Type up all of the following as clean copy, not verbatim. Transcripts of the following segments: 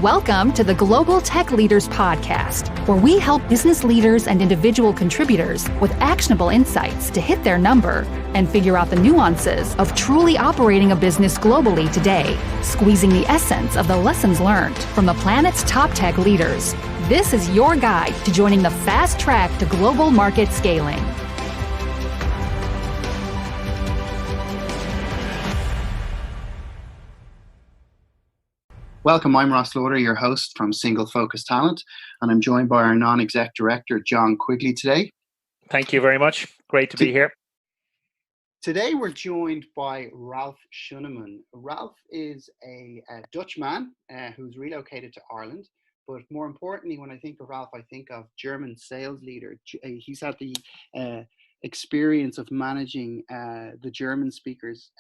Welcome to the Global Tech Leaders Podcast, where we help business leaders and individual contributors with actionable insights to hit their number and figure out the nuances of truly operating a business globally today, squeezing the essence of the lessons learned from the planet's top tech leaders. This is your guide to joining the fast track to global market scaling. Welcome, I'm Ross Lauder, your host from Single Focus Talent, and I'm joined by our non-exec director, John Quigley, today. Thank you very much. Great to be here. Today we're joined by Ralph Schonemann. Ralph is a Dutch man who's relocated to Ireland, but more importantly, when I think of Ralph, I think of German sales leader. He's had the experience of managing the German speakers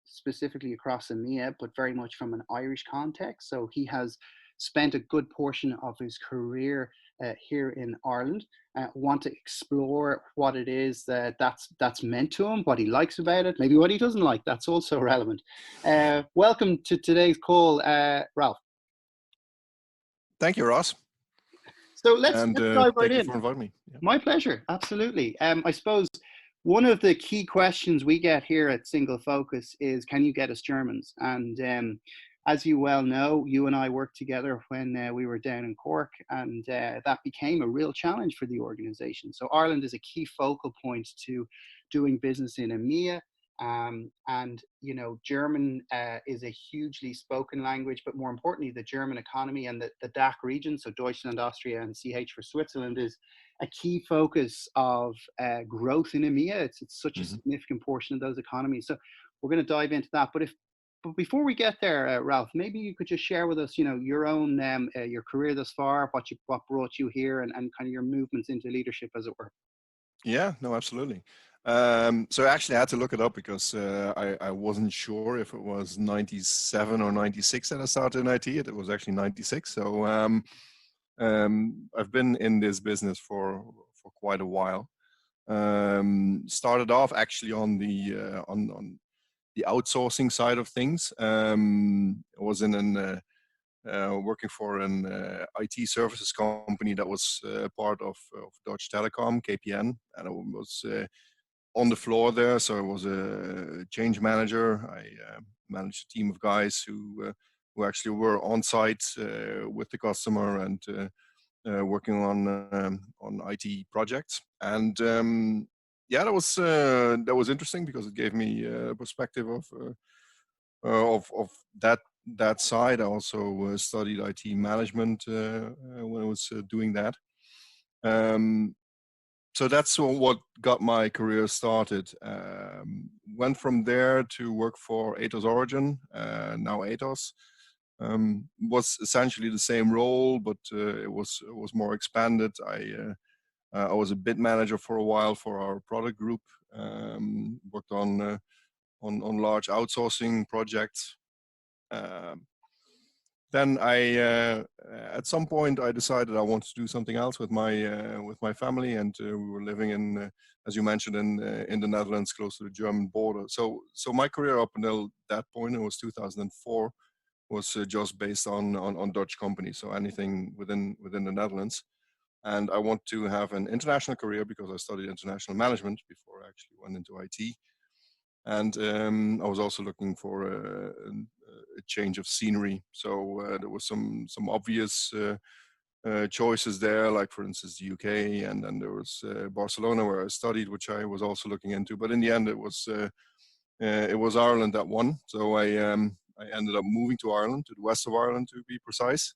specifically across EMEA, but very much from an Irish context. So he has spent a good portion of his career here in Ireland. Want to explore what it is that's meant to him, what he likes about it, maybe what he doesn't like. That's also relevant. Welcome to today's call, Ralph. Thank you, Ross. So let's dive right in. Thank you for inviting me. Yeah. My pleasure, absolutely. I suppose one of the key questions we get here at Single Focus is, can you get us Germans? And as you well know, you and I worked together when we were down in Cork, and that became a real challenge for the organization. So Ireland is a key focal point to doing business in EMEA. And, you know, German is a hugely spoken language, but more importantly, the German economy and the DACH region, so Deutschland, Austria, and CH for Switzerland, is a key focus of growth in EMEA. It's such a significant portion of those economies. So we're going to dive into that. But before we get there, Ralph, maybe you could just share with us, you know, your own your career thus far, what brought you here, and kind of your movements into leadership, as it were. Yeah, no, absolutely. So actually I had to look it up because I wasn't sure if it was 97 or 96 that I started in IT. It was actually 96. So I've been in this business for quite a while. Started off actually on the outsourcing side of things. I was in working for an IT services company that was part of Deutsche Telekom, KPN, and I was on the floor there. So I was a change manager. I managed a team of guys who actually were on site with the customer and working on IT projects. And yeah, that was interesting because it gave me a perspective of that side. I also studied IT management when I was doing that. So that's what got my career started. Went from there to work for Atos Origin, now Atos. Was essentially the same role, but it was more expanded. I was a bid manager for a while for our product group. Worked on large outsourcing projects. Then at some point I decided I wanted to do something else with my family, and we were living in, as you mentioned, in the Netherlands, close to the German border. So my career up until that point, it was 2004, was just based on Dutch companies, so anything within the Netherlands. And I want to have an international career because I studied international management before I actually went into IT. And I was also looking for a change of scenery. So there was some obvious choices there, like for instance the UK, and then there was Barcelona where I studied, which I was also looking into. But in the end, it was Ireland that won. So I ended up moving to Ireland, to the west of Ireland to be precise.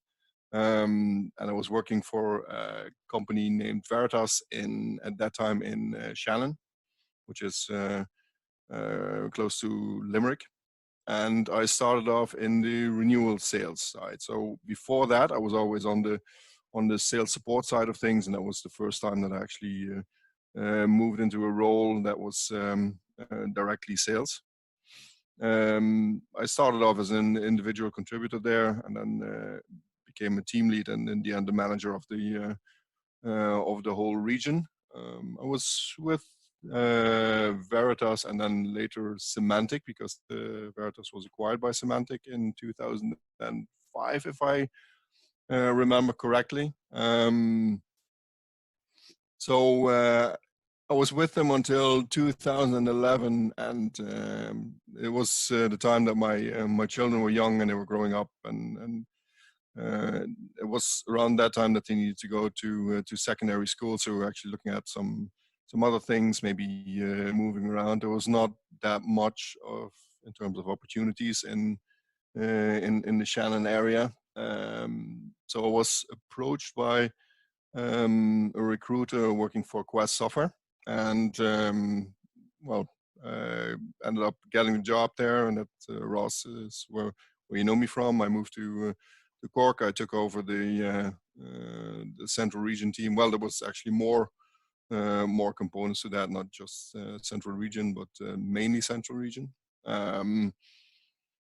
And I was working for a company named Veritas at that time in Shannon, which is close to Limerick. And I started off in the renewal sales side. So before that, I was always on the sales support side of things, and that was the first time that I actually moved into a role that was directly sales. I started off as an individual contributor there, and then became a team lead, and in the end, the manager of the whole region. I was with Veritas and then later Semantic, because Veritas was acquired by Semantic in 2005, if I remember correctly. So I was with them until 2011, and it was the time that my children were young and they were growing up, and it was around that time that they needed to go to secondary school. So we were actually looking at some other things, maybe moving around. There was not that much in terms of opportunities in the Shannon area. So I was approached by a recruiter working for Quest Software, and ended up getting a job there. And that Ross is where you know me from. I moved to Cork. I took over the central region team. Well, there was actually more components to that, not just central region, but mainly central region.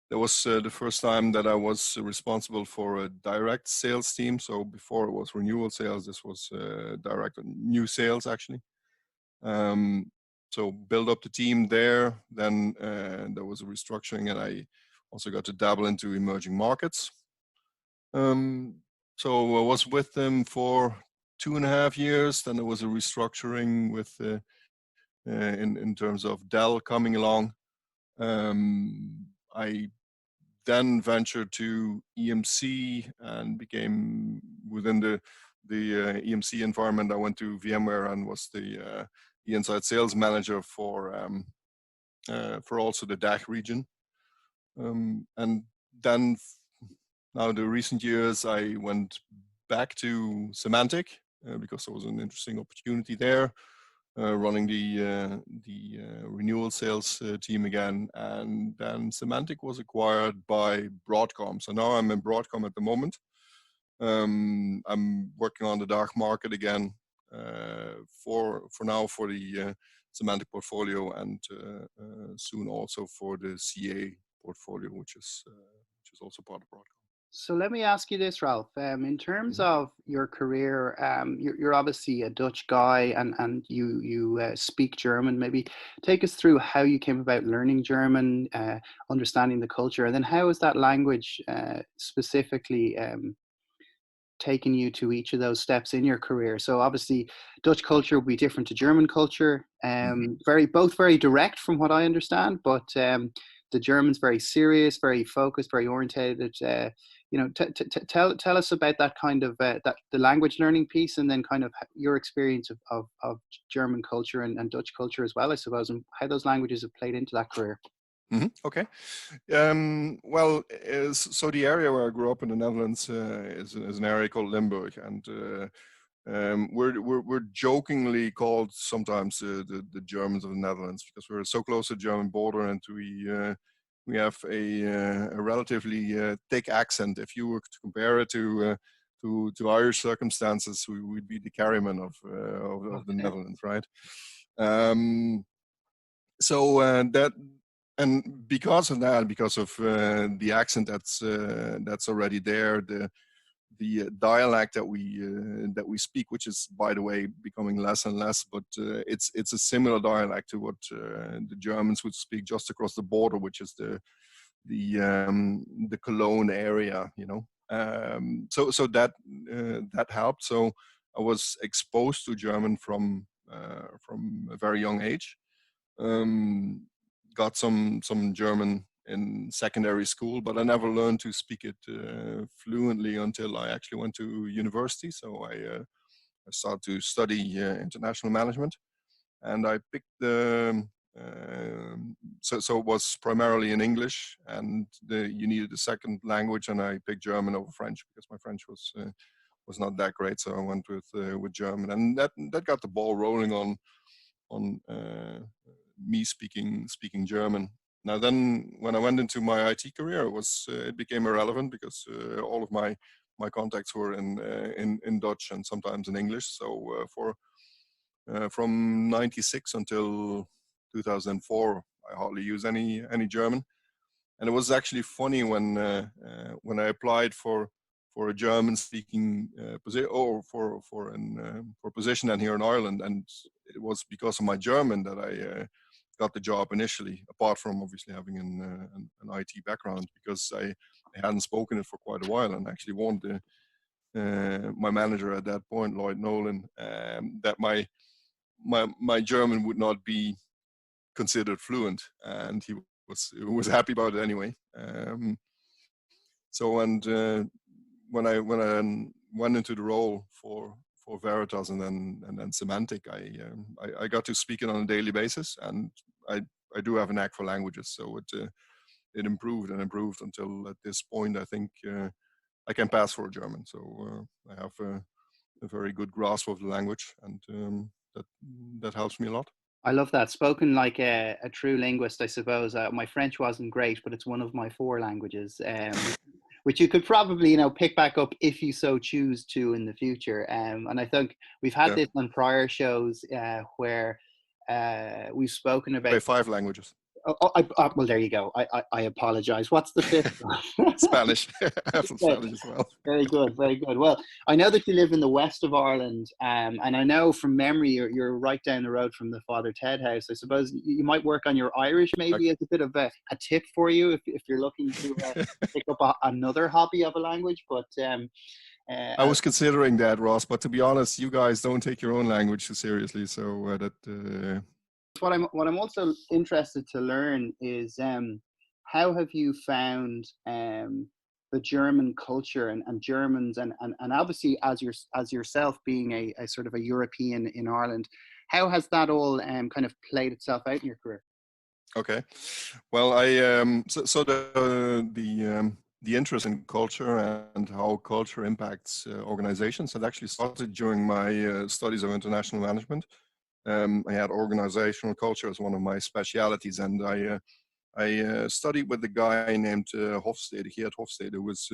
That was the first time that I was responsible for a direct sales team. So before it was renewal sales, this was direct new sales actually. So build up the team there. Then there was a restructuring, and I also got to dabble into emerging markets. So I was with them for 2.5 years. Then there was a restructuring with in terms of Dell coming along. I then ventured to EMC and became within the EMC environment. I went to VMware and was the inside sales manager for also the DACH region. And then now the recent years, I went back to Symantec because there was an interesting opportunity there. Running the renewal sales team again, and then Symantec was acquired by Broadcom. So now I'm in Broadcom at the moment. I'm working on the DACH market again for now for the Symantec portfolio, and soon also for the CA portfolio, which is also part of Broadcom. So let me ask you this, Ralph. In terms of your career, you're obviously a Dutch guy, and you speak German. Maybe take us through how you came about learning German, understanding the culture, and then how is that language specifically taken you to each of those steps in your career? So obviously, Dutch culture will be different to German culture. Both very direct, from what I understand, but the German's very serious, very focused, very orientated. Tell us about that kind of the language learning piece, and then kind of your experience of German culture and Dutch culture as well, I suppose, and how those languages have played into that career. Okay. Well, so the area where I grew up in the Netherlands is an area called Limburg, and we're jokingly called sometimes the Germans of the Netherlands, because we're so close to the German border, and we have a relatively thick accent. If you were to compare it to Irish circumstances, we'd be the Carryman of the Netherlands, right? And because of that, because of the accent that's already there, the dialect that we speak, which is, by the way, becoming less and less, but it's a similar dialect to what the Germans would speak just across the border, which is the Cologne area, you know. So that helped. So I was exposed to German from a very young age. Got some German in secondary school, but I never learned to speak it fluently until I actually went to university. So I started to study international management, and I picked so it was primarily in English, and you needed a second language, and I picked German over French because my French was not that great. So I went with German, and that got the ball rolling on me speaking German. Now then, when I went into my IT career, it became irrelevant because all of my contacts were in Dutch and sometimes in English. So from '96 until 2004, I hardly used any German. And it was actually funny when I applied for a German-speaking position, or for a position down here in Ireland, and it was because of my German that I got the job initially, apart from obviously having an IT background, because I hadn't spoken it for quite a while and actually wanted my manager at that point, Lloyd Nolan, that my German would not be considered fluent, and he was happy about it anyway. When I went into the role for Veritas and then Semantic, I got to speak it on a daily basis, and I do have a knack for languages, so it improved and improved until at this point I think I can pass for a German. So I have a very good grasp of the language, and that helps me a lot. I love that. Spoken like a true linguist, I suppose. My French wasn't great, but it's one of my 4 languages, which you could probably, pick back up if you so choose to in the future. And I think we've had this on prior shows where we've spoken about 5 languages. Well, there you go. I apologize. What's the 5th one? Spanish. I have some Spanish as well. Very good, very good. Well, I know that you live in the west of Ireland, and I know from memory you're right down the road from the Father Ted House. I suppose you might work on your Irish maybe as a bit of a tip for you if you're looking to pick up another hobby of a language. But I was considering that, Ross, but to be honest, you guys don't take your own language too seriously, so what I'm also interested to learn is how have you found the German culture and Germans and obviously as yourself being a sort of a European in Ireland, how has that all kind of played itself out in your career? Okay, well, the interest in culture and how culture impacts organizations had actually started during my studies of international management. I had organizational culture as one of my specialities, and I studied with a guy named Hofstede, Geert Hofstede, who was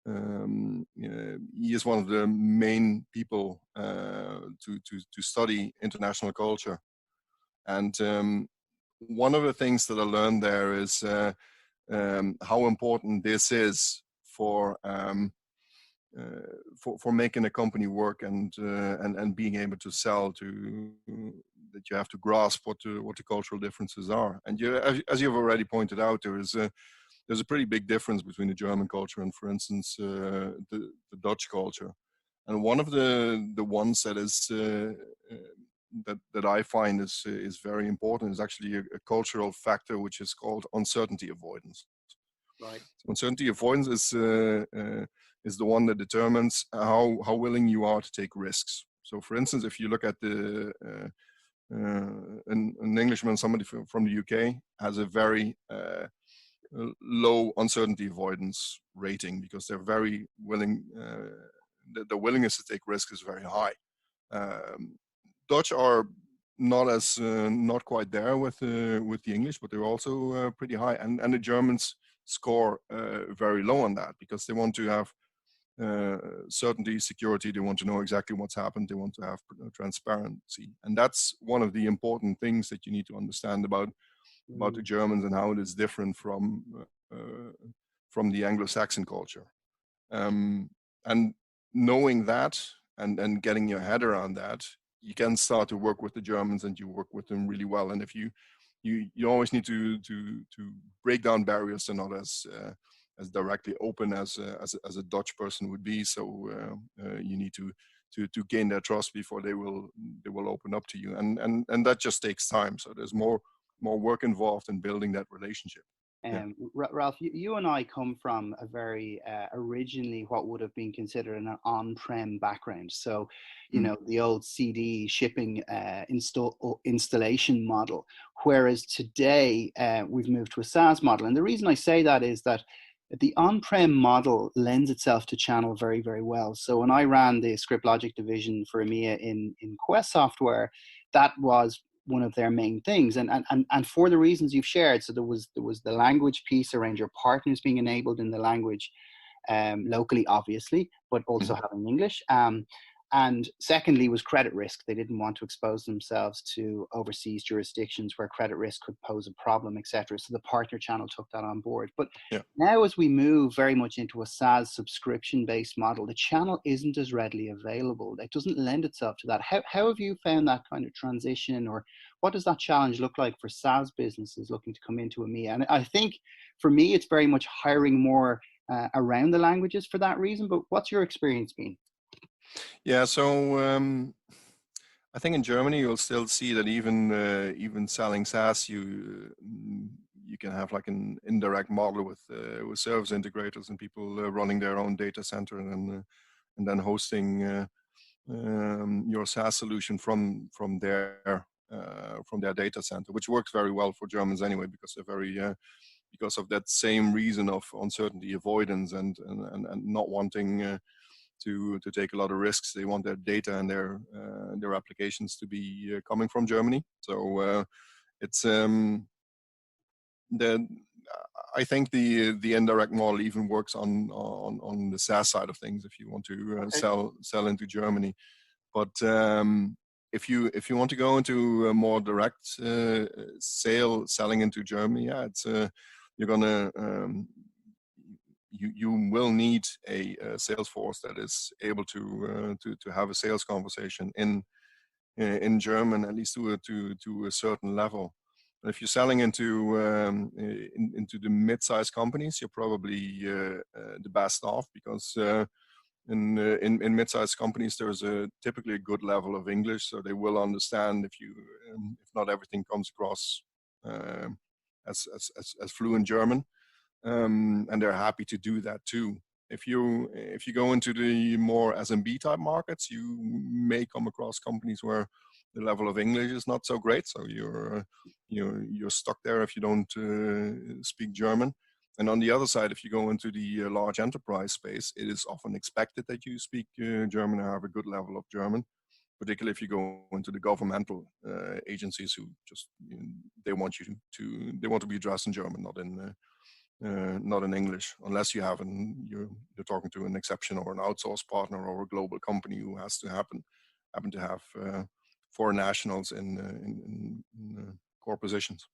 he is one of the main people to study international culture. And one of the things that I learned there is how important this is for making a company work and being able to sell to that you have to grasp what the cultural differences are. And as you've already pointed out, there's a pretty big difference between the German culture and, for instance, the Dutch culture. And one of the ones that is that I find is very important is actually a cultural factor which is called uncertainty avoidance. Right. So uncertainty avoidance is the one that determines how willing you are to take risks. So, for instance, if you look at an Englishman, somebody from the UK, has a very low uncertainty avoidance rating because they're very willing. The willingness to take risks is very high. Dutch are not quite there with the English, but they're also pretty high, and the Germans score very low on that because they want to have certainty, security. They want to know exactly what's happened. They want to have transparency, and that's one of the important things that you need to understand about the Germans and how it is different from the Anglo-Saxon culture. And knowing that and getting your head around that, you can start to work with the Germans, and you work with them really well. And if you always need to break down barriers. They're not as directly open as a Dutch person would be. So you need to gain their trust before they will open up to you. And that just takes time. So there's more work involved in building that relationship. Ralph, you and I come from a very originally what would have been considered an on-prem background. So, the old CD shipping installation model, whereas today we've moved to a SaaS model. And the reason I say that is that the on-prem model lends itself to channel very, very well. So when I ran the Script Logic division for EMEA in Quest Software, that was one of their main things, and for the reasons you've shared. So there was the language piece around your partners being enabled in the language locally, obviously, but also having English. And secondly was credit risk. They didn't want to expose themselves to overseas jurisdictions where credit risk could pose a problem, etc. So the partner channel took that on board. But now as we move very much into a SaaS subscription-based model, the channel isn't as readily available. It doesn't lend itself to that. How have you found that kind of transition, or what does that challenge look like for SaaS businesses looking to come into EMEA? And I think for me, it's very much hiring more around the languages for that reason. But what's your experience been? Yeah, so I think in Germany you'll still see that even selling SaaS, you can have like an indirect model with service integrators and people running their own data center and then hosting your SaaS solution from their data center, which works very well for Germans anyway, because they're very because of that same reason of uncertainty avoidance and not wanting to take a lot of risks. They want their data and their applications to be coming from Germany. So it's I think the indirect model even works on the SaaS side of things if you want to sell into Germany. But if you want to go into a more direct selling into Germany, yeah, it's you're gonna you will need a sales force that is able to have a sales conversation in German, at least to a certain level. But if you're selling into the mid-sized companies, you're probably the best off, because in mid-sized companies there's typically a good level of English, so they will understand if not everything comes across as fluent German. And they're happy to do that too. If you go into the more SMB type markets, you may come across companies where the level of English is not so great, so you're stuck there if you don't speak German. And on the other side, if you go into the large enterprise space, it is often expected that you speak German and have a good level of German, particularly if you go into the governmental agencies who just they want to be addressed in German, not in English, unless you're talking to an exception or an outsourced partner or a global company who has to happen to have foreign nationals in core positions.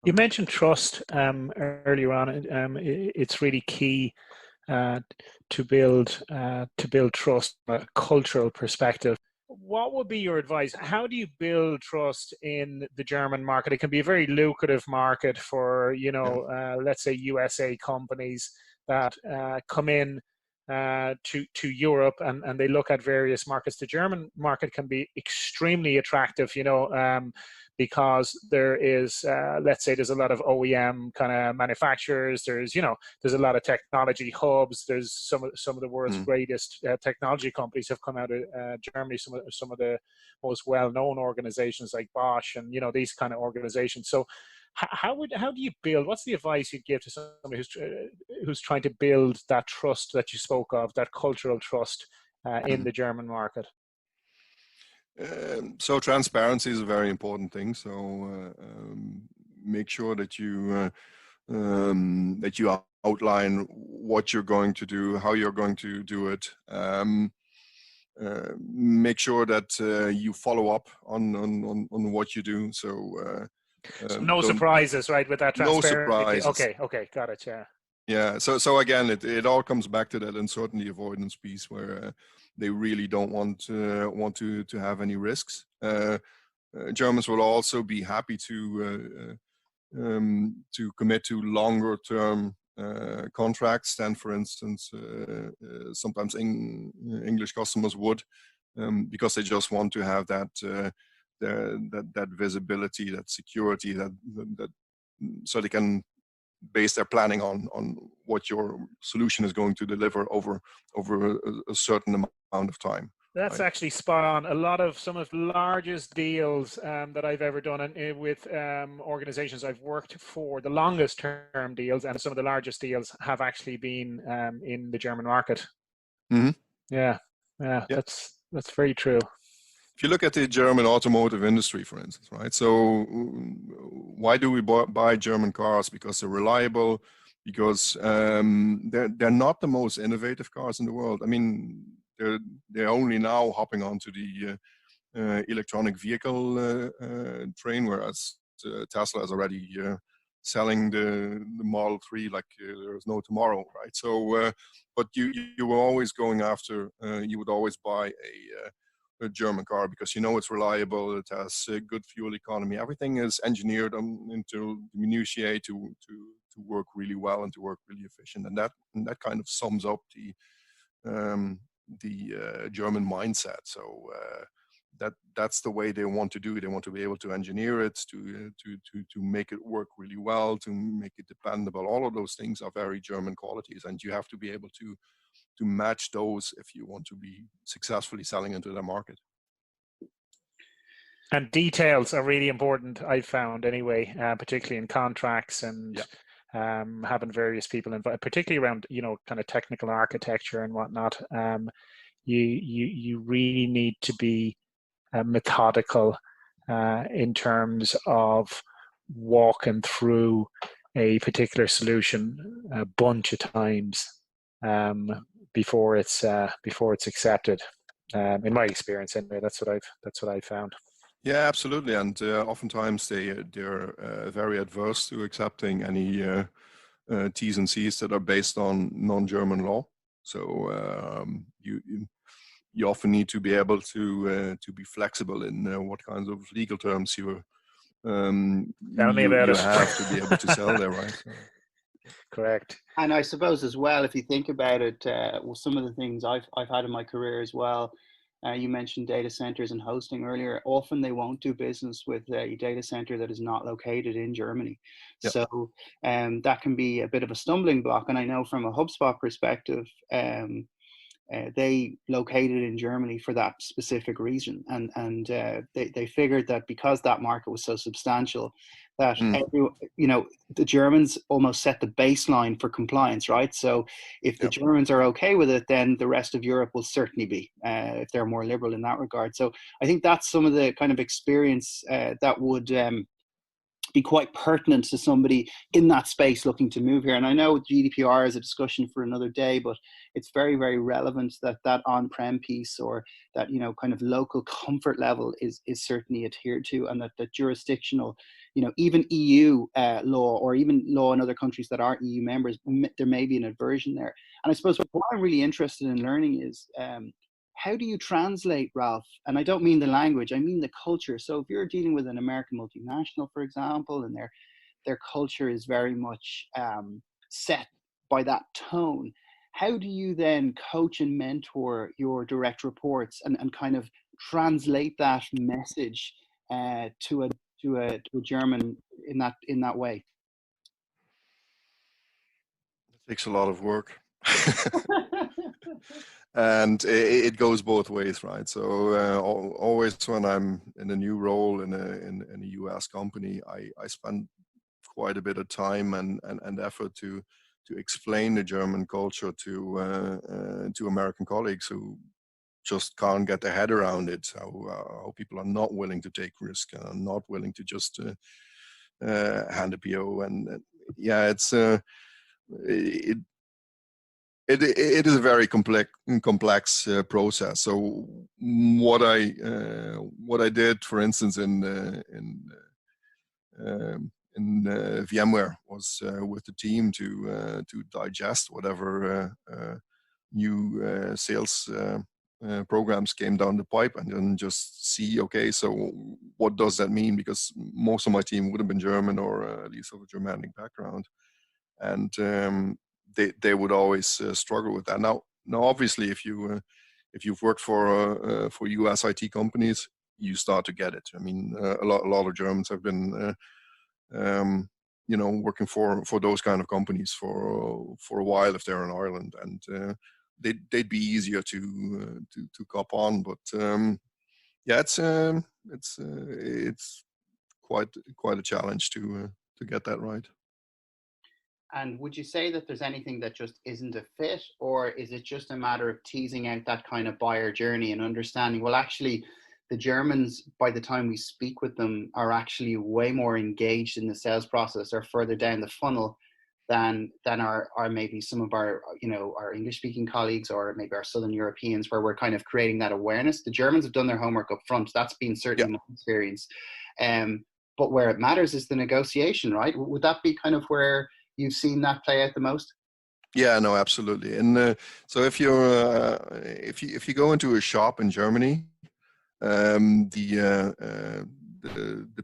You mentioned trust earlier on. It's really key to build trust from a cultural perspective. What would be your advice? How do you build trust in the German market? It can be a very lucrative market for, let's say USA companies that come in to Europe and they look at various markets. The German market can be extremely attractive, because there is, let's say, there's a lot of OEM kind of manufacturers. There's a lot of technology hubs. There's some of the world's greatest technology companies have come out of Germany. Some of the most well-known organizations like Bosch and these kind of organizations. So how do you build? What's the advice you'd give to somebody who's trying to build that trust that you spoke of, that cultural trust in the German market? So transparency is a very important thing. So make sure that you outline what you're going to do, how you're going to do it. Make sure that you follow up on what you do. So no surprises, right? With that transparency. No surprises. Okay, got it. Yeah. Yeah. So again, it all comes back to that uncertainty avoidance piece where they really don't want to have any risks. Germans will also be happy to commit to longer term contracts than, for instance, sometimes English customers would, because they just want to have that visibility, that security, that so they can base their planning on what your solution is going to deliver over a certain amount of time. That's right. Actually spot on. Some of the largest deals that I've ever done with organizations I've worked for, the longest term deals and some of the largest deals have actually been in the German market. Mm-hmm. Yeah, that's very true. If you look at the German automotive industry, for instance, right? So why do we buy German cars? Because they're reliable, because they're not the most innovative cars in the world. I mean, they're only now hopping onto the electronic vehicle train, whereas Tesla is already selling the Model 3 like there's no tomorrow, right? So, but you were always going after, you would always buy a German car because you know it's reliable, it has a good fuel economy. Everything is engineered into minutiae to work really well and to work really efficient, and that kind of sums up the German mindset. So that's the way they want to do it. They want to be able to engineer it to make it work really well, to make it dependable. All of those things are very German qualities, and you have to be able to match those if you want to be successfully selling into the market. And details are really important, I've found anyway, particularly in contracts and having various people involved, particularly around, kind of technical architecture and whatnot. You really need to be methodical in terms of walking through a particular solution a bunch of times before it's accepted. In my experience, anyway, that's what I've found. Yeah, absolutely, and oftentimes they're very adverse to accepting any T's and C's that are based on non-German law. So you often need to be able to be flexible in what kinds of legal terms you have to be able to sell there, right? So. Correct. And I suppose as well, if you think about it, some of the things I've had in my career as well, you mentioned data centers and hosting earlier. Often they won't do business with a data center that is not located in Germany. Yep. So that can be a bit of a stumbling block. And I know from a HubSpot perspective, they located in Germany for that specific reason, and they figured that because that market was so substantial, that the Germans almost set the baseline for compliance, right? So if the Germans are okay with it, then the rest of Europe will certainly be, if they're more liberal in that regard. So I think that's some of the kind of experience that would be quite pertinent to somebody in that space looking to move here. And I know GDPR is a discussion for another day, but it's very, very relevant that on-prem piece, or that, kind of local comfort level is certainly adhered to, and that the jurisdictional, even EU law, or even law in other countries that aren't EU members, there may be an aversion there. And I suppose what I'm really interested in learning is, how do you translate, Ralph? And I don't mean the language, I mean the culture. So if you're dealing with an American multinational, for example, and their culture is very much set by that tone, how do you then coach and mentor your direct reports and kind of translate that message to a German in that way? It takes a lot of work. And it goes both ways, right? So always when I'm in a new role in a US company, I spend quite a bit of time and effort to explain the German culture to American colleagues who just can't get their head around it. How people are not willing to take risk and are not willing to just hand a PO. And it's it is a very complex process. So what I did, for instance, in VMware was with the team to digest whatever new sales programs came down the pipe, and then just see, okay, so what does that mean? Because most of my team would have been German, or at least of a Germanic background, and they would always struggle with that. Now obviously, if you've worked for US IT companies, you start to get it. I mean, a lot of Germans have been working for those kind of companies for a while if they're in Ireland, and they'd be easier to cop on. But it's quite a challenge to get that right. And would you say that there's anything that just isn't a fit, or is it just a matter of teasing out that kind of buyer journey and understanding, well, actually, the Germans, by the time we speak with them, are actually way more engaged in the sales process or further down the funnel than are maybe some of our English-speaking colleagues, or maybe our Southern Europeans, where we're kind of creating that awareness. The Germans have done their homework up front. That's been certainly my experience. But where it matters is the negotiation, right? Would that be kind of where you've seen that play out the most? Yeah, no, absolutely. And so if you go into a shop in Germany, the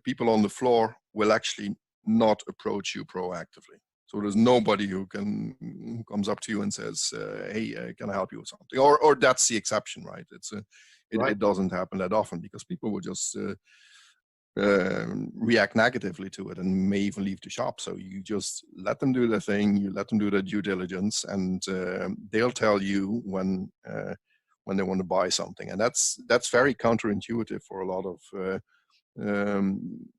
people on the floor will actually not approach you proactively. So there's nobody who comes up to you and says, "Hey, can I help you with something?" Or that's the exception, right? It doesn't happen that often because people will just react negatively to it and may even leave the shop. So you just let them do their thing, you let them do their due diligence, and they'll tell you when they want to buy something. And that's very counterintuitive for a lot of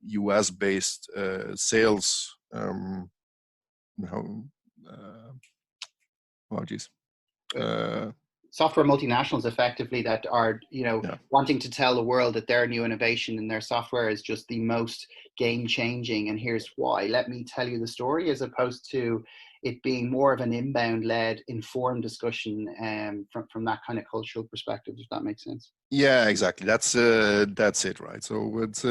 US-based sales. Software multinationals effectively that are, wanting to tell the world that their new innovation in their software is just the most game-changing, and here's why. Let me tell you the story, as opposed to it being more of an inbound-led, informed discussion from that kind of cultural perspective, if that makes sense. Yeah, exactly. That's it, right? So it's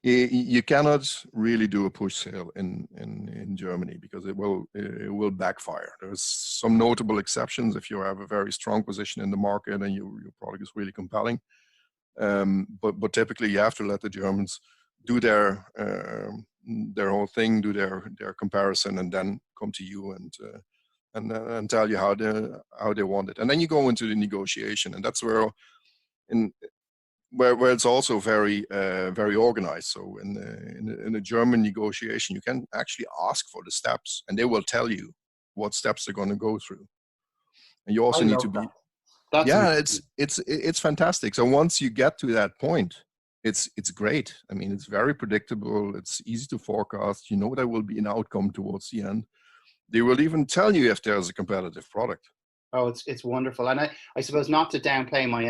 you cannot really do a push sale in Germany because it will backfire. There's some notable exceptions if you have a very strong position in the market and your product is really compelling. But typically you have to let the Germans do their whole thing, do their comparison, and then come to you and tell you how they want it. And then you go into the negotiation, and that's where it's also very very organized. So in a German negotiation, you can actually ask for the steps, and they will tell you what steps they're going to go through. And you also need to be it's fantastic. So once you get to that point, it's great. I mean, it's very predictable. It's easy to forecast. You know there will be an outcome towards the end. They will even tell you if there's a competitive product. Oh, it's wonderful. And I suppose, not to downplay my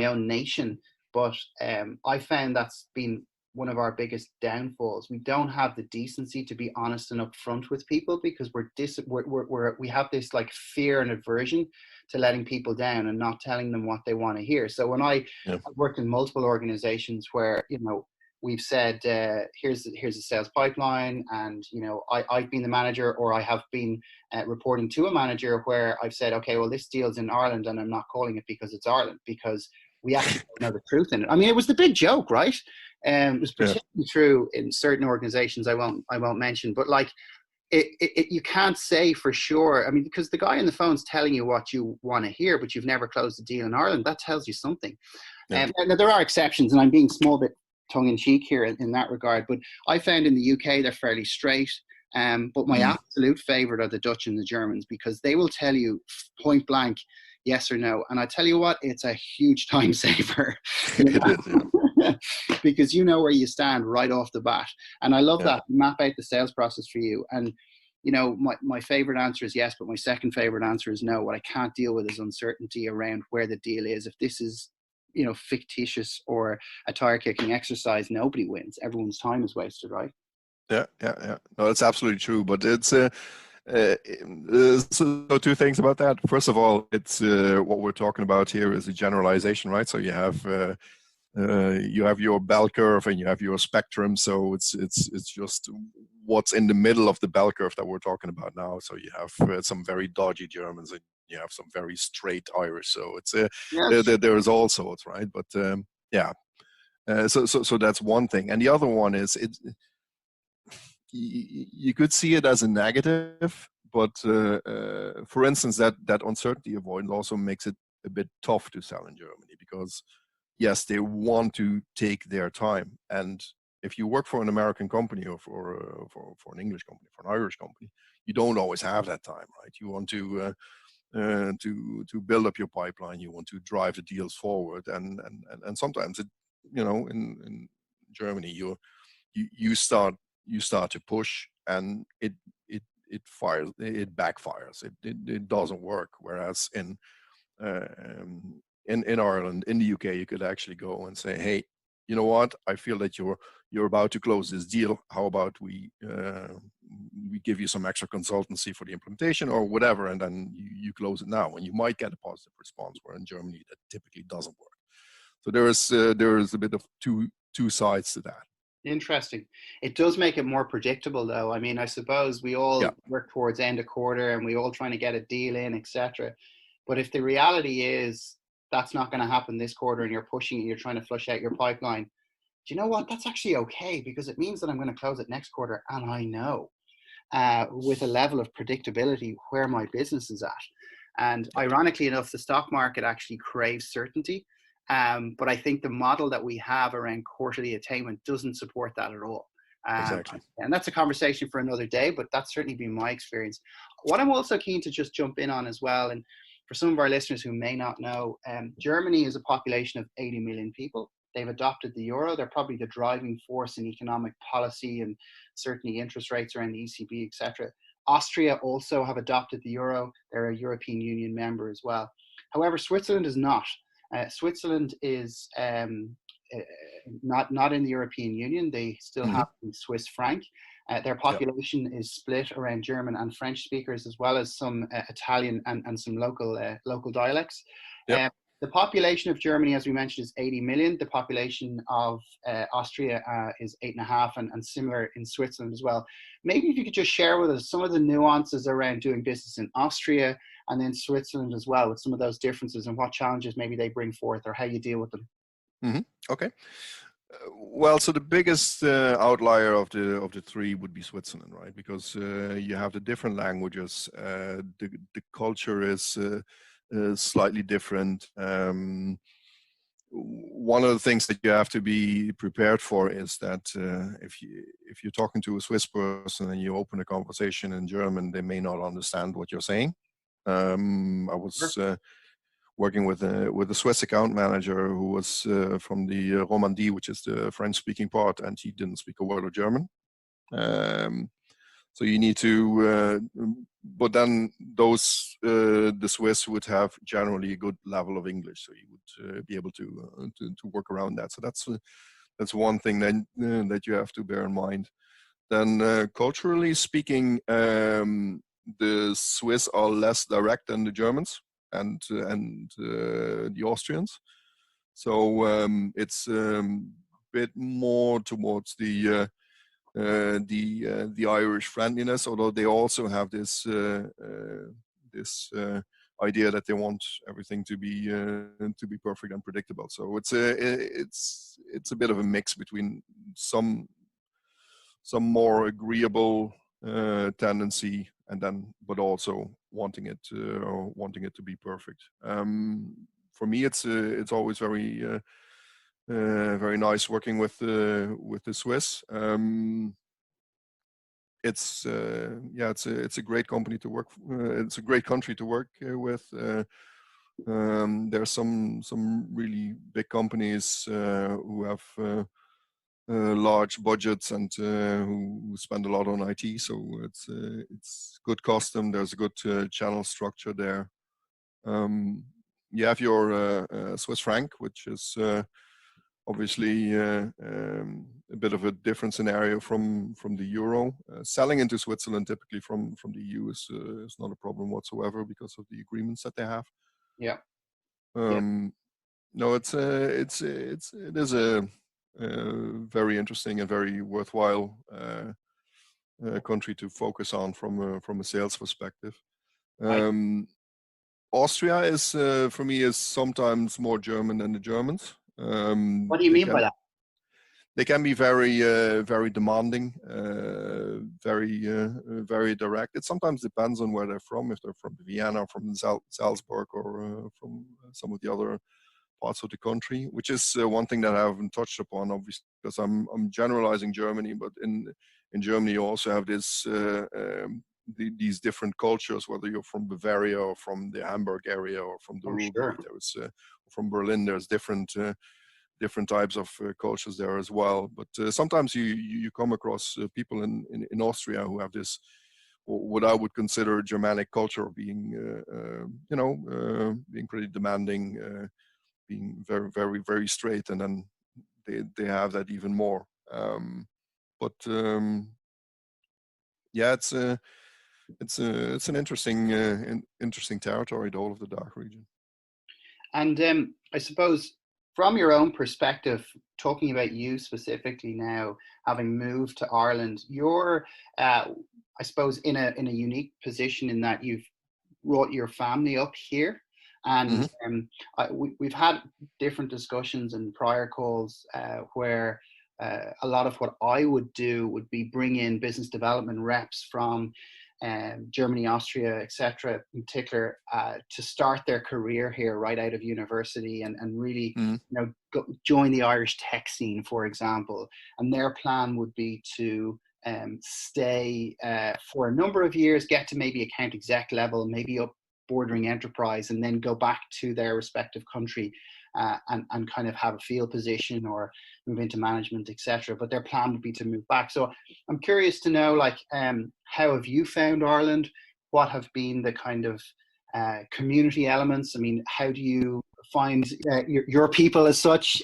own nation, but I found that's been one of our biggest downfalls. We don't have the decency to be honest and upfront with people because we have this like fear and aversion to letting people down and not telling them what they want to hear. So when I've worked in multiple organizations where, we've said, here's a sales pipeline, and I've been the manager, or I have been reporting to a manager where I've said, okay, well, this deal's in Ireland, and I'm not calling it because it's Ireland, because we actually don't know the truth in it. I mean, it was the big joke, right? It was particularly true in certain organizations I won't mention, but like you can't say for sure. I mean, because the guy on the phone's telling you what you want to hear, but you've never closed a deal in Ireland. That tells you something. Now there are exceptions, and I'm being small bit tongue-in-cheek here in that regard, but I found in the UK they're fairly straight, but my absolute favorite are the Dutch and the Germans, because they will tell you point blank yes or no, and I tell you what, it's a huge time saver. It is, because you know where you stand right off the bat. And I love that. Map out the sales process for you. And my favorite answer is yes, but my second favorite answer is no. What I can't deal with is uncertainty around where the deal is. If this is fictitious or a tire-kicking exercise, nobody wins. Everyone's time is wasted, right? Yeah. No, that's absolutely true. But it's so two things about that. First of all, it's what we're talking about here is a generalization, right? So you have your bell curve and you have your spectrum. So it's just what's in the middle of the bell curve that we're talking about now. So you have some very dodgy Germans and you have some very straight Irish. So it's there's all sorts, right? But so that's one thing. And the other one is you could see it as a negative, but for instance, that uncertainty avoidance also makes it a bit tough to sell in Germany, because yes, they want to take their time. And if you work for an American company or for an English company, for an Irish company, you don't always have that time, right? You want to build up your pipeline. You want to drive the deals forward, and sometimes it, in Germany, you start to push, and it backfires. It doesn't work. Whereas in Ireland, in the UK, you could actually go and say, hey, you know what? I feel that you're about to close this deal. How about we give you some extra consultancy for the implementation or whatever, and then you close it now, and you might get a positive response. Where in Germany, that typically doesn't work. So there is a bit of two sides to that. Interesting. It does make it more predictable, though. I mean, I suppose we all work towards end of quarter, and we all trying to get a deal in, etc. But if the reality is that's not going to happen this quarter and you're pushing it, you're trying to flush out your pipeline, do you know what? That's actually okay, because it means that I'm going to close it next quarter and I know with a level of predictability where my business is at. And ironically enough, the stock market actually craves certainty. But I think the model that we have around quarterly attainment doesn't support that at all. Exactly. And that's a conversation for another day, but that's certainly been my experience. What I'm also keen to just jump in on as well, and for some of our listeners who may not know, Germany is a population of 80 million people. They've adopted the euro. They're probably the driving force in economic policy and certainly interest rates around the ECB, etc. Austria also have adopted the euro. They're a European Union member as well. However, Switzerland is not. Switzerland is not in the European Union. They still have the Swiss franc. Their population is split around German and French speakers, as well as some Italian and some local dialects. The population of Germany, as we mentioned, is 80 million. The population of Austria is 8.5, and similar in Switzerland as well. Maybe if you could just share with us some of the nuances around doing business in Austria and then Switzerland as well, with some of those differences and what challenges maybe they bring forth or how you deal with them. Okay. Well, so the biggest outlier of the three would be Switzerland, right? Because you have the different languages. The culture is slightly different. One of the things that you have to be prepared for is that if you're talking to a Swiss person and you open a conversation in German, they may not understand what you're saying. I was working with a Swiss account manager who was from the Romandie, which is the French-speaking part, and he didn't speak a word of German. So you need to, but then the Swiss would have generally a good level of English, so you would be able to work around that. So that's one thing that you have to bear in mind. Then culturally speaking, the Swiss are less direct than the Germans and the Austrians. So it's a bit more towards the Irish friendliness, although they also have this idea that they want everything to be perfect and predictable. So it's a bit of a mix between some more agreeable tendency, and then but also wanting it to be perfect. For me, it's always very nice working with the Swiss. It's a great company to work. It's a great country to work with. There's some really big companies who have large budgets and who spend a lot on IT. So it's good custom. There's a good channel structure there. You have your Swiss franc, which is obviously a bit of a different scenario from the euro. Selling into Switzerland typically from the EU is not a problem whatsoever because of the agreements that they have. Yeah. No, it is a very interesting and very worthwhile country to focus on from a sales perspective. Austria is for me is sometimes more German than the Germans. What do you mean by that? They can be very demanding, very direct. It sometimes depends on where they're from. If they're from Vienna, from Salzburg, or from some of the other parts of the country, which is one thing that I haven't touched upon, obviously, because I'm generalizing Germany. But in Germany, you also have this these different cultures, whether you're from Bavaria or from the Hamburg area or from the Ruhrgebiet. There's from Berlin. There's different types of cultures there as well. But sometimes you come across people in Austria who have this, what I would consider a Germanic culture of being, being pretty demanding, being very, very, very straight, and then they have that even more. It's an interesting territory, the whole of the DACH region. And I suppose from your own perspective, talking about you specifically now, having moved to Ireland, you're, I suppose, in a unique position in that you've brought your family up here. And we've had different discussions in prior calls where a lot of what I would do would be bring in business development reps from Germany, Austria, etc., in particular, to start their career here right out of university and really, join the Irish tech scene, for example. And their plan would be to stay for a number of years, get to maybe account exec level, maybe up bordering enterprise, and then go back to their respective country and kind of have a field position or move into management, etc. But their plan would be to move back. So I'm curious to know, like, how have you found Ireland? What have been the kind of community elements? I mean, how do you find your people as such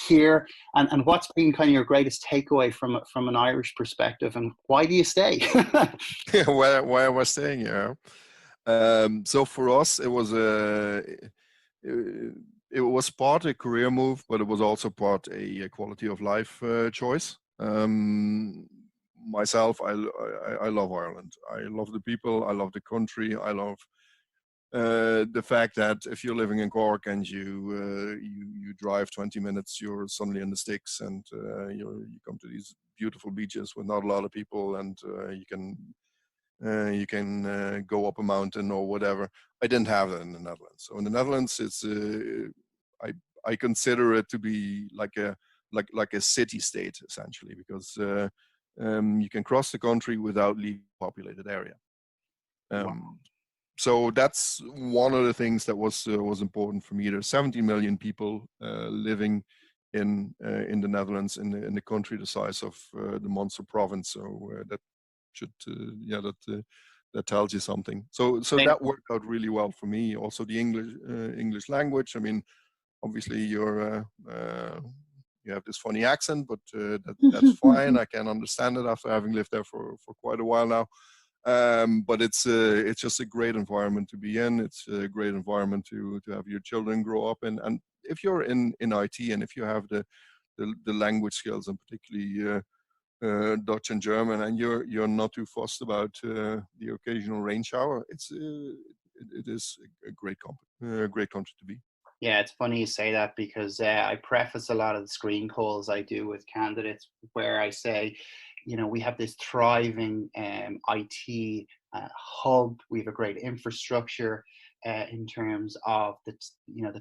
here? And what's been kind of your greatest takeaway from an Irish perspective? And why do you stay? Why am I staying here? So for us, it was part a career move, but it was also part a quality of life choice. Myself, I love Ireland. I love the people. I love the country. I love the fact that if you're living in Cork and you drive 20 minutes, you're suddenly in the sticks, and you come to these beautiful beaches with not a lot of people, and you can go up a mountain or whatever. I didn't have that in the Netherlands. So in the Netherlands, it's I consider it to be like a city state essentially, because you can cross the country without leaving a populated area. So that's one of the things that was important for me. There's 17 million people living in the Netherlands, in the country the size of the Munster province. So that should that tells you something. So that worked out really well for me. Also the English language. I mean, obviously you have this funny accent, but that's fine. I can understand it after having lived there for quite a while now. But it's just a great environment to be in. It's a great environment to have your children grow up in. And if you're in IT, and if you have the language skills, and particularly Dutch and German, and you're not too fussed about the occasional rain shower, it is a great country to be. Yeah, it's funny you say that, because I preface a lot of the screen calls I do with candidates where I say, we have this thriving IT hub. We have a great infrastructure in terms of the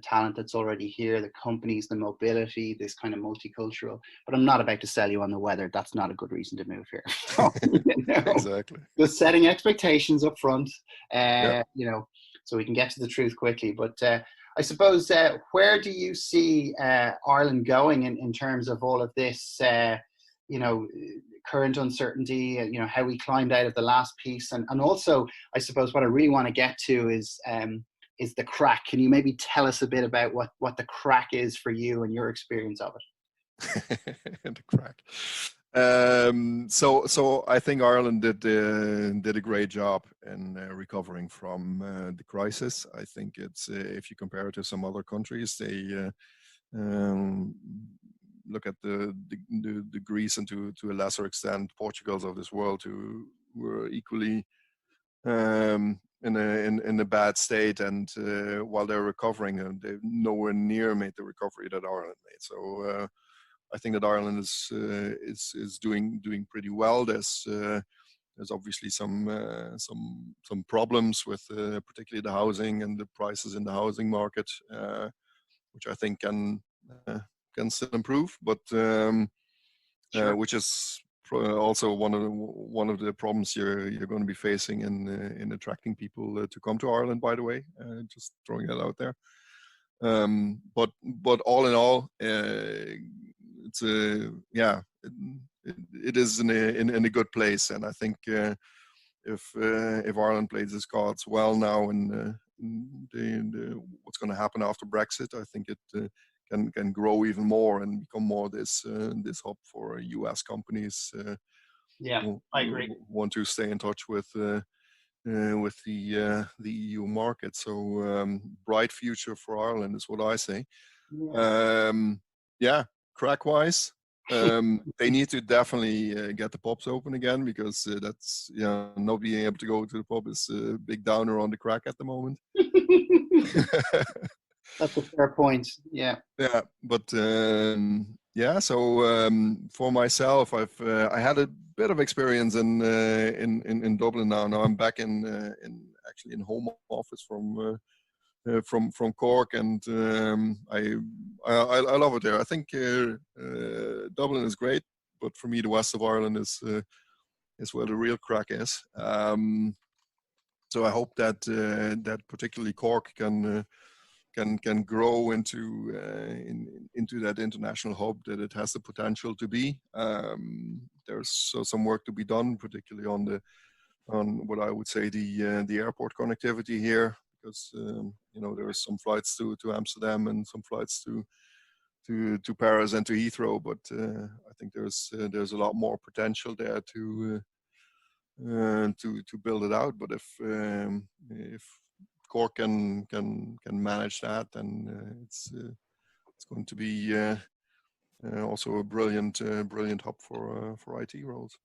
talent that's already here, the companies, the mobility, this kind of multicultural. But I'm not about to sell you on the weather. That's not a good reason to move here. So, Exactly. Just setting expectations up front, so we can get to the truth quickly. But I suppose, where do you see Ireland going in terms of all of this, current uncertainty, how we climbed out of the last piece, and also, I suppose, what I really want to get to is the crack. Can you maybe tell us a bit about what the crack is for you and your experience of it? The crack. So I think Ireland did a great job in recovering from the crisis. I think it's if you compare it to some other countries, they look at the Greece, and to a lesser extent Portugals of this world, who were equally in a bad state, and while they're recovering, they nowhere near made the recovery that Ireland made. So I think that Ireland is doing pretty well. There's obviously some problems with particularly the housing and the prices in the housing market, which I think can still improve, but Sure. which is also one of the problems you're going to be facing in attracting people to come to Ireland. By the way, just throwing that out there. But all in all, it's it is in a good place, and I think if Ireland plays its cards well now, and what's going to happen after Brexit, I think it can grow even more and become more this hub for US companies. I agree. Want to stay in touch with the EU market. So bright future for Ireland is what I say. Yeah. Crack wise, They need to definitely get the pubs open again, because that's, not being able to go to the pub is a big downer on the crack at the moment. That's a fair point. Yeah. Yeah, but So for myself, I had a bit of experience in Dublin now. Now I'm back in actually in home office from Cork, and I love it there. I think Dublin is great, but for me the west of Ireland is where the real crack is. So I hope that that particularly Cork can grow into that international hub that it has the potential to be. There's some work to be done, particularly on what I would say the airport connectivity here, because there are some flights to Amsterdam and some flights to Paris and to Heathrow, but I think there's a lot more potential there to build it out. But if Cork can manage that, and it's going to be also a brilliant hub for IT roles.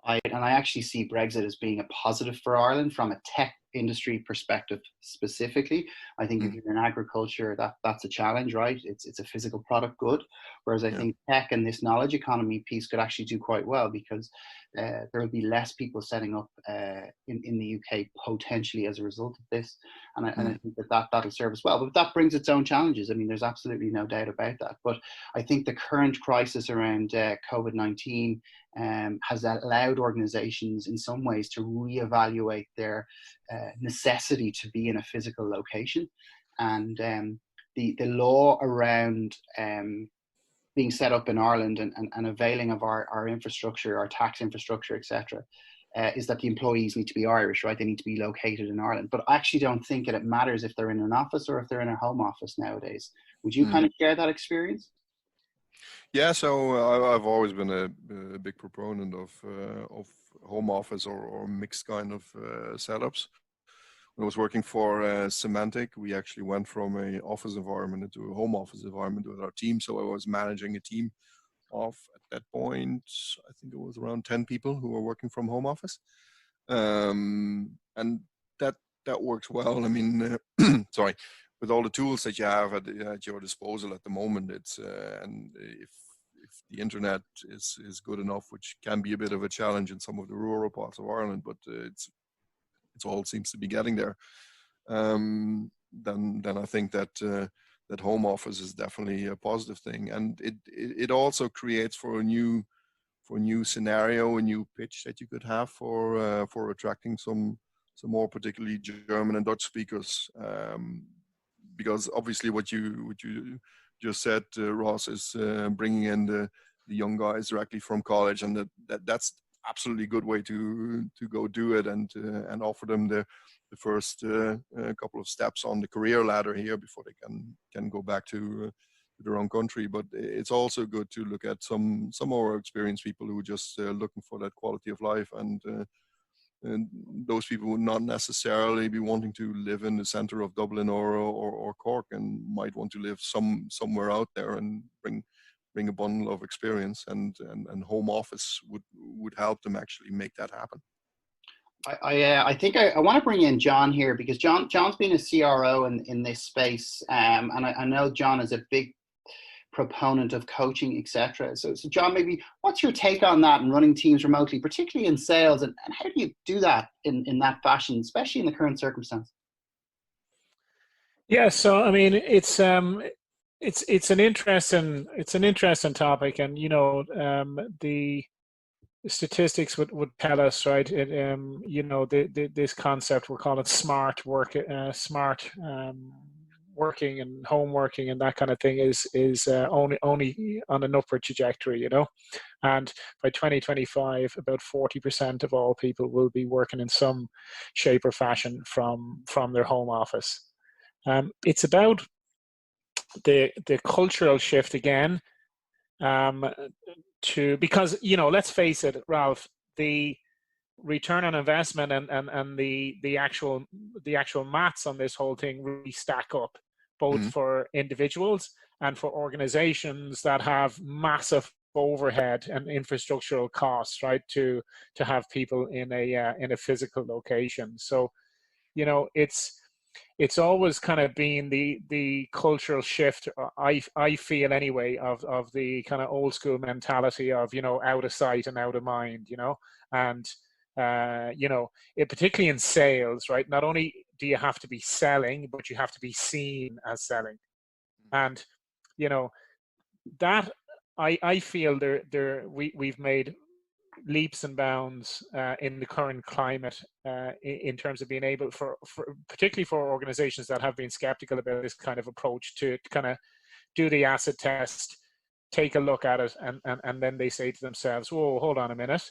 I actually see Brexit as being a positive for Ireland from a tech industry perspective specifically. I think if you're in agriculture, that's a challenge, right? It's a physical product good, whereas I think tech and this knowledge economy piece could actually do quite well, because there will be less people setting up in the UK potentially as a result of this, and I think that'll serve as well. But that brings its own challenges. I mean, there's absolutely no doubt about that. But I think the current crisis around COVID-19 has allowed organizations in some ways to reevaluate their necessity to be in a physical location, and the law around being set up in Ireland and availing of our infrastructure, our tax infrastructure, etc., is that the employees need to be Irish, right? They need to be located in Ireland. But I actually don't think it matters if they're in an office or if they're in a home office nowadays. Would you kind of share that experience? Yeah, so I've always been a big proponent of home office or mixed kind of setups. When I was working for Symantec, we actually went from an office environment into a home office environment with our team. So I was managing a team of, at that point, I think it was around 10 people who were working from home office, and that works well. I mean, sorry. With all the tools that you have at your disposal at the moment, it's and if the internet is good enough, which can be a bit of a challenge in some of the rural parts of Ireland, but it all seems to be getting there. Then I think that that home office is definitely a positive thing, and it also creates for a new scenario, a new pitch that you could have for attracting some more particularly German and Dutch speakers. Because obviously what you just said, Ross, is bringing in the young guys directly from college, and that's absolutely a good way to go do it and offer them the first couple of steps on the career ladder here before they can go back to their own country. But it's also good to look at some more experienced people who are just looking for that quality of life, and those people would not necessarily be wanting to live in the center of Dublin or Cork, and might want to live somewhere out there and bring a bundle of experience, and home office would help them actually make that happen. I think I want to bring in John here, because John's been a CRO in this space, and I know John is a big proponent of coaching, etc. So John, maybe what's your take on that and running teams remotely, particularly in sales, and how do you do that in that fashion, especially in the current circumstance? Yeah, so I mean, it's an interesting topic, and the statistics would tell us, right? This concept, we're calling it smart work, working and home working and that kind of thing is only on an upward trajectory, and by 2025 about 40% of all people will be working in some shape or fashion from their home office. It's about the cultural shift again, because let's face it, Ralph, the return on investment and the actual maths on this whole thing really stack up. both Mhm. for individuals and for organizations that have massive overhead and infrastructural costs, right, to have people in a physical location. So, you know, it's always kind of been the cultural shift, I feel anyway, of the kind of old school mentality of, you know, out of sight and out of mind, you know. And you know, particularly in sales, right, not only do you have to be selling, but you have to be seen as selling. And, you know, that I feel we've made leaps and bounds in the current climate in terms of being able for particularly for organizations that have been skeptical about this kind of approach to kind of do the asset test, take a look at it, and then they say to themselves, whoa, hold on a minute,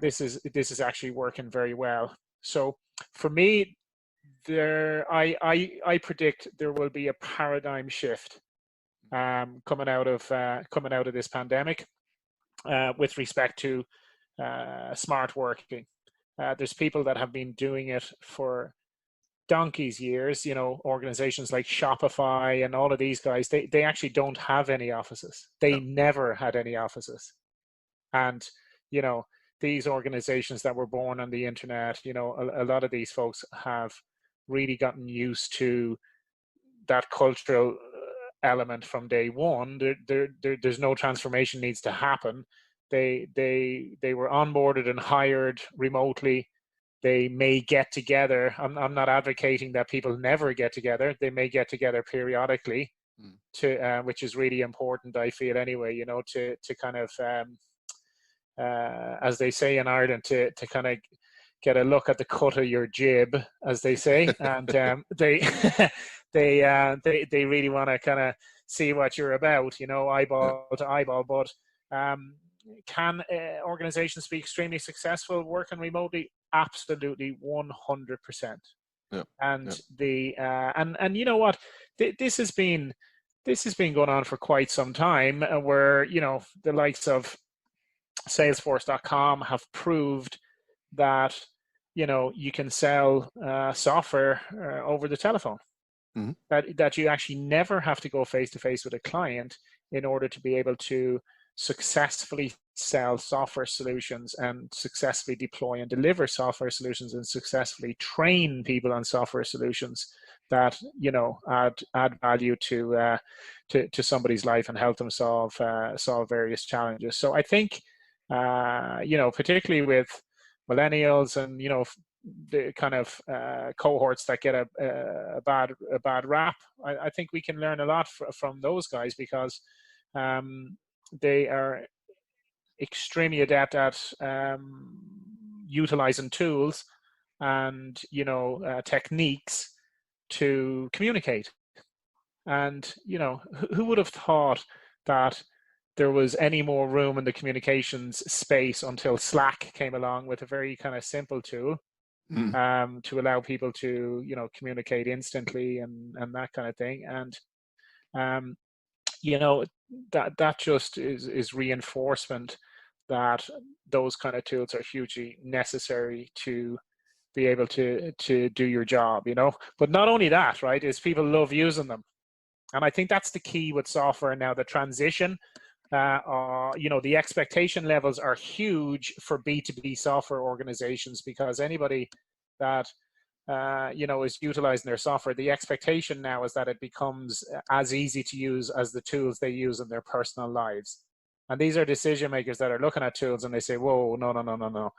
this is actually working very well. So for me, I predict there will be a paradigm shift coming out of this pandemic with respect to smart working. There's people that have been doing it for donkey's years, you know, organizations like Shopify and all of these guys, they actually don't have any offices. They Yeah. never had any offices. And, you know, these organizations that were born on the internet, you know, a lot of these folks have really gotten used to that cultural element from day one. There's no transformation needs to happen. They were onboarded and hired remotely. They may get together. I'm not advocating that people never get together. They may get together periodically, to which is really important, I feel anyway. You know, to kind of as they say in Ireland, to kind of get a look at the cut of your jib, as they say, and they they really want to kind of see what you're about, you know, Yeah. eyeball to eyeball. But can organizations be extremely successful working remotely? Absolutely, 100%. Yeah. And Yeah. and you know what, this has been going on for quite some time, where, you know, the likes of Salesforce.com have proved that, you know, you can sell software over the telephone. Mhm. That you actually never have to go face to face with a client in order to be able to successfully sell software solutions and successfully deploy and deliver software solutions and successfully train people on software solutions that, you know, add value to somebody's life and help them solve various challenges. So I think you know, particularly with millennials and, you know, the kind of cohorts that get a bad rap, I think we can learn a lot from those guys, because they are extremely adept at utilizing tools and, you know, techniques to communicate. And, you know, who would have thought that there was any more room in the communications space until Slack came along with a very kind of simple tool Mhm. to allow people to, you know, communicate instantly and that kind of thing. And you know, that just is reinforcement that those kind of tools are hugely necessary to be able to do your job, you know. But not only that, right, is people love using them. And I think that's the key with software now, the transition. You know, the expectation levels are huge for B2B software organizations, because anybody that you know, is utilizing their software, the expectation now is that it becomes as easy to use as the tools they use in their personal lives. And these are decision makers that are looking at tools and they say, whoa, no.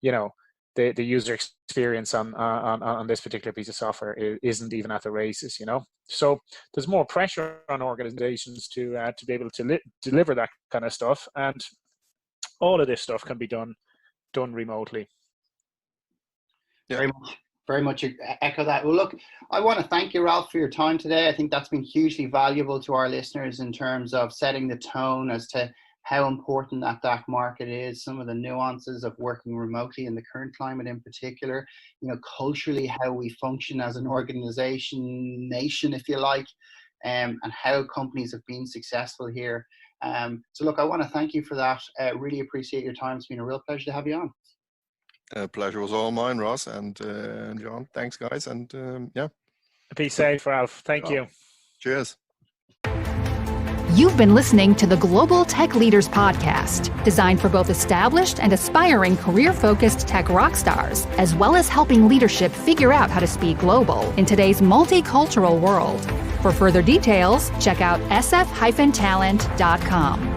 You know, the user experience on this particular piece of software isn't even at the races, you know. So there's more pressure on organizations to be able to deliver that kind of stuff, and all of this stuff can be done remotely. Yeah. Very much echo that. Well, look, I want to thank you, Ralph, for your time today. I think that's been hugely valuable to our listeners in terms of setting the tone as to how important that DACH market is, some of the nuances of working remotely in the current climate in particular, you know, culturally, how we function as an organization, nation, if you like, and how companies have been successful here. So look, I want to thank you for that. Really appreciate your time. It's been a real pleasure to have you on. Pleasure was all mine, Ross and John. Thanks, guys. And yeah. Be safe, Ralph. Thank you. Cheers. You've been listening to the Global Tech Leaders Podcast, designed for both established and aspiring career-focused tech rock stars, as well as helping leadership figure out how to speak global in today's multicultural world. For further details, check out sf-talent.com.